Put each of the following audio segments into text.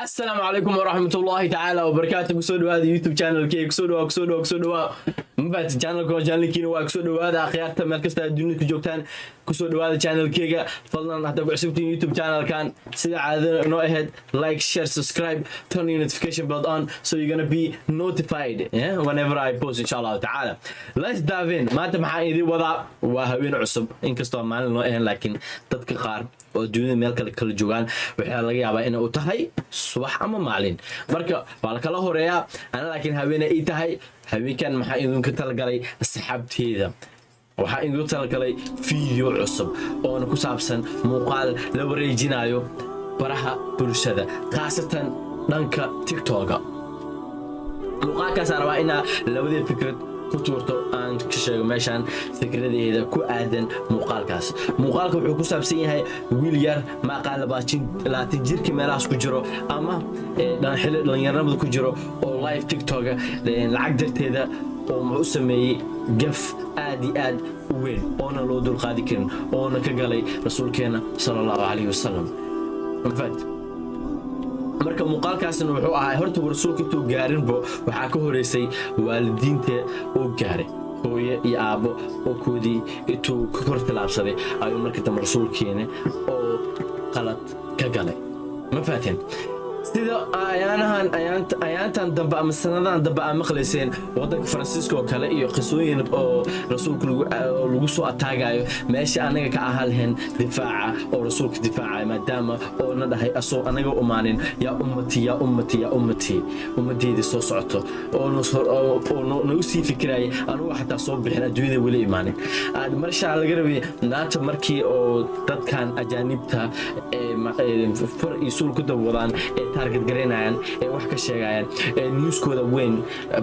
السلام عليكم ورحمة الله تعالى وبركاته. كسودو هذا يوتيوب channel كي كسودو مبات channel كون channel كينو كسودو هذا خيارته مركز الدنيا كجوكتان كسودو هذا channel كيجا فضلنا حتى بعشبتين يوتيوب channel كان سيدا عادة no ahead like share subscribe turn your notification bell on so you're gonna be notified whenever I post إن شاء الله تعالى. Let's dive in. ما تمحى إذا وضع وهوين عصب إن كستوا معنا no ahead لكن تذكر oo dunida meel kala joogan waxa laga yaabaa in uu tahay subax ama maalin marka waa la kala horeeyaa ana laakiin haweeney ay tahay haweenkan maxaa idinku talagalay asxaabteeda waxa idinku talagalay video cusub oo ku saabsan muuqaal la wareejinayo baraha bulshada khaasatan dhanka TikTok muuqaalkaas rabaa ina labadii fikrad كتورتو أن كشيء ماشان فكرة هذا كأذن مقالكاس مقالك وحكوا سبسين ويليار ما قال باتشين لا تجير كمراس كجرو أما نحل لينرمض كجرو أو لايف تيك توك لأن العقدة هذا ومسمى جف آد وين أنا لو دول قادي كن أنا كجالي رسول كنا صلى الله عليه وسلم مفاد marka muuqaalkaasna wuxuu ahaa horta rasuulka intuu gaarin bo waxa ka horeysay waalidiinta oo gaaray hooyo iyo aabo oo koodii intuu ka kor talaabsaday ayuu markii dambe rasuulkeena oo qalad ka galay ma faatin sida ayaantan dambe ama sanadan dambe ama maqleyseen wadanka Faransiiska oo kale iyo qisooyin oo rasuulku lagu soo ataagayo meesha anaga ka ahalhen difaaca oo rasuulka difaaca maadaama oo na dhahay asoo anaga umaanin ya ummadeedii soo socoto oo noo sii fikirayay anigu xataa soo bixin adduunyada weli imaanin marsha laga rabay naanta markii oo dadkan ajaanibta fur isuul ku dabwadaan target gareynayaan wax ka sheegayaan newskooda weyn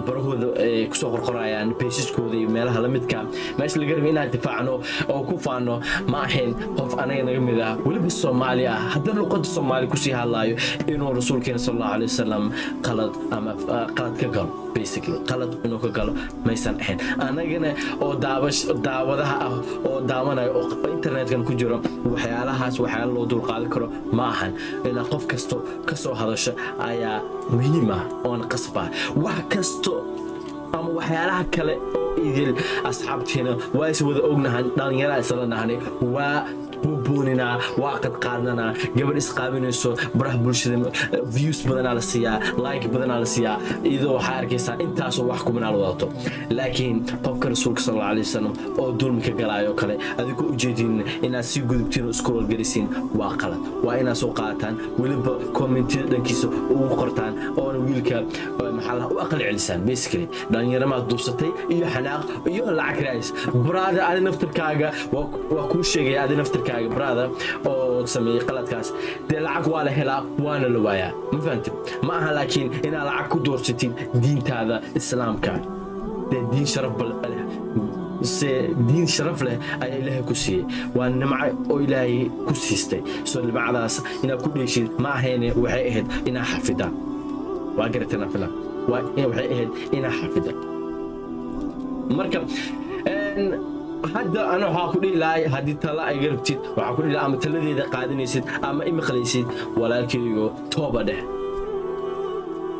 barahooda ku soo qorqorayaan pageeskooda iyo meelaha la midka meesha laga rabay inaan difaacno oo ku faano ma ahayn qof anaga naga mid ah waliba Soomaali ah hadda luqadda Soomaali ku sii hadlaayo inuu rasuulkeena sallallahu alayhi wasallam qalad ka galo basically qalad inuu ka galo maysan ahayn anagana oo daawadaha ah oo daawanayo oo internetkan ku jiro waxyaalahaas waxyaalo loo dul qaadi karo ma ahan in qof kasto ka soo hadasho ayaa muhiim ah oo qasba wax kasto ama waxyaalaha kale oo idil asxaabteena waa is wada ognahay dhalinyaro isla nahanay waa buubunina waqad qaadnana gabadh isqaabinayso baraha bulshada views badan la siiyaa like badan la siiyaa idoo waxa arkaysaa intaas oo wax ku manaal wadato laakiin qofka rasuulka sallallahu alayhi wasallam oo dulmi ka galaayo kale adigu u jeedin inaad si gudubtiin scroll garisin waa qalad waa inaad soo qaataan waliba comment dhankiisa ugu qortaan oo wiilka maxaa u aqal celisaan basically dhalinyaro ma dubsatay iyo xanaaq iyo lacag raayis brother aad naftirkaaga waa ku sheegay aad naftirkaaga brother oo sameeyay qaladkaas de lacag waa la helaa waana la waayaa ma fahantin ma aha laakiin inaad lacag ku doorsatid diintaada islaamka de diin sharaf leh diin sharaf leh ay ilaahay ku siiyay waa nimco oo ilaahay ku siistay soo nimcadaas inaad ku dheeshid ma ahayne waxay ahayd inaad xafidaan waa garatana filan waa waxay ahayd inaad xafidaan marka hadda ana waxa ku dhiilay hadii tala ay garabtid waxa ku dhiilay ama taladeeda qaadinaysid ama imaqlaysid walaalkaygo tooba dheh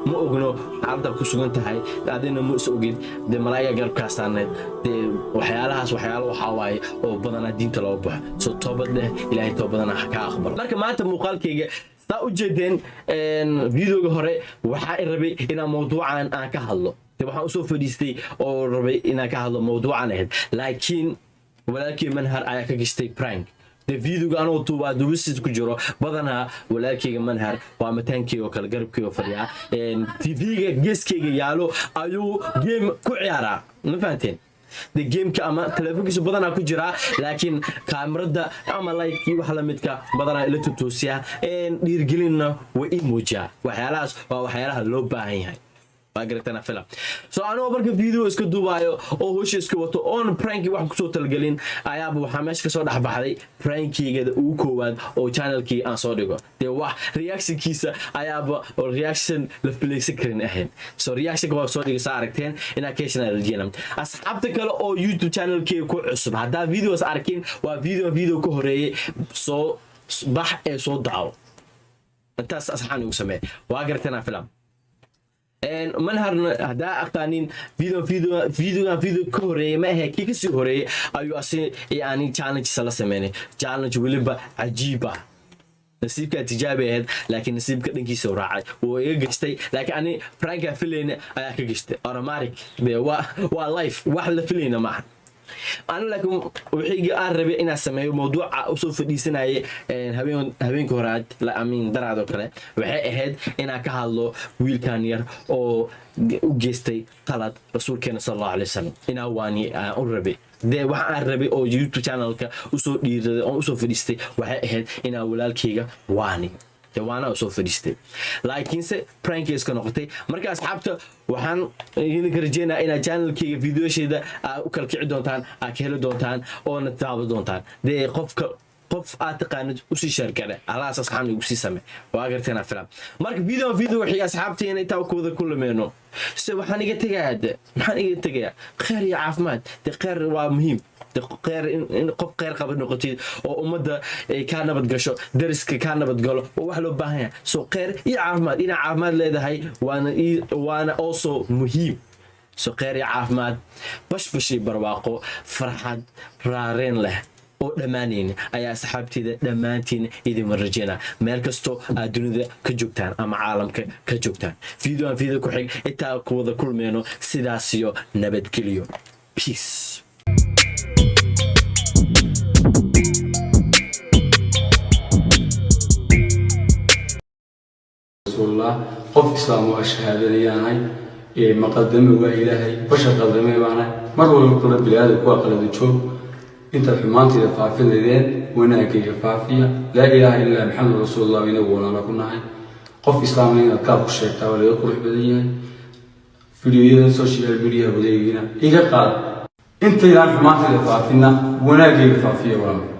ma ogno halda ku sugan tahay adina ma is ogid de malaaya garabkaasaneed de waxyaalahaas waxyaalo waxa waaye oo badana diinta loo baxo soo tooba dheh ilaahay toobadana ka aqbal marka maanta muuqaalkayga saa u jeedeen videoga hore waxa ay rabay inaan mowduucan aan ka hadlo waxaan u soo fadhiistay oo rabay inaan ka hadlo mowduucan ahayd laakiin walaalkii manhar ayaa ka gashtay prank de videoga anoo tuubaa dubisis ku jiro badana walaalkayga manhar waa mataankii oo kala garabkii oo fadhiya TV-ga geeskayga yaalo ayuu game ku ciyaaraa ma fahanteen de gameka ama telefoonkiisa badana ku jira laakiin kaamirada ama like wax la midka badana ila tutusiya dhiirgelinna way muujiyaa waxyaalahaas waa waxyaalaha loo baahan yahay baagratana filam soo anoo marka video iska duubayo oo hoosh iska wato on pranki wax ku soo talgalin ayaaba waxa meesha ka soo dhaxbaxday prankigeeda ugu koowaad oo channelkii aan soo dhigo de wax reactionkiisa ayaaba oo reaction la filaysan karin ahayn soo reaction waa soo dhigay aragteen ina keeshana rajeenam asxaabta kale oo YouTube channelkii ku cusub hadaa videos arkin waa video ku horeeyay soo bax ee soo daawo intaas asxaan ugu samee waa gartana filam man harna hadaa aqaanin video ka horeeyay ma ahe kii kasii horeeyay ayuu asi yani challenge la sameynay challenge weliba cajiib ah nasiibka tijaabi ahayd laakiin nasiibka dhankiisa raacay oo iga gashtay laakiin ani franka filayna ayaa ka gashtay automatic waa life wax la filayna maaha أنا لكن وحيجي أقرب إن السماء موضوع أصل في السنة هبين كورات لا أمين درادو كله وحي أهد إن كهالله ويل كانير أو جستي طلعت رسول كان صلى الله عليه وسلم إن واني أقرب ده واحد أقرب أو يوتيوب channel كا أصل دير أو أصل في السنة وحي أهد إن أولاد كيجا واني وانا soo fadhiistay laakiin se prankies ka noqotay marka asxaabta waxaan idin rajeynaa in channelkayga videoshayda u kala kici doontaan ka heli doontaan oo na taabo doontaan de qof aad taqaanid u sii share kale alaas asxaabna ugu sii samee waa gartana filan marka video wixii asxaabteena inta ku wada kulmeeno se waxaan iga tagayaa khayr iyo caafimaad de khayr waa muhiim قير إن قف قير قبل نقطة أو أمده كان بدقشوا درس كان بدقله وحلو بهاي سو قير يعافمد إنا عافمد لهذا هاي وأنا also مهم سو قير يعافمد بشي برواقو فرحان رارين له oo dhamaaneen ayaa saxaabtida dhamaantiin idin marjina meel kasto adduunada ka joogtaan ama caalamka ka joogtaan video ku xig inta ku wada kulmeeno sidaas iyo nabadgelyo peace الله قف إسلام وأشهادة ليانهاي مقدمة وإلهي بشر قدمة معنا مرة القلب بلاد كوا قلب تشوف أنت الحمانتي الفافين لذين وناكي الفافية لا إله إلا محمد رسول الله ونبونا لكنا هاي قف إسلام لنا كاب الشيطان ولا يقول بديا فيديو سوشيال ميديا بدينا إذا قال أنت الحمانتي الفافينا وناكي الفافية ولا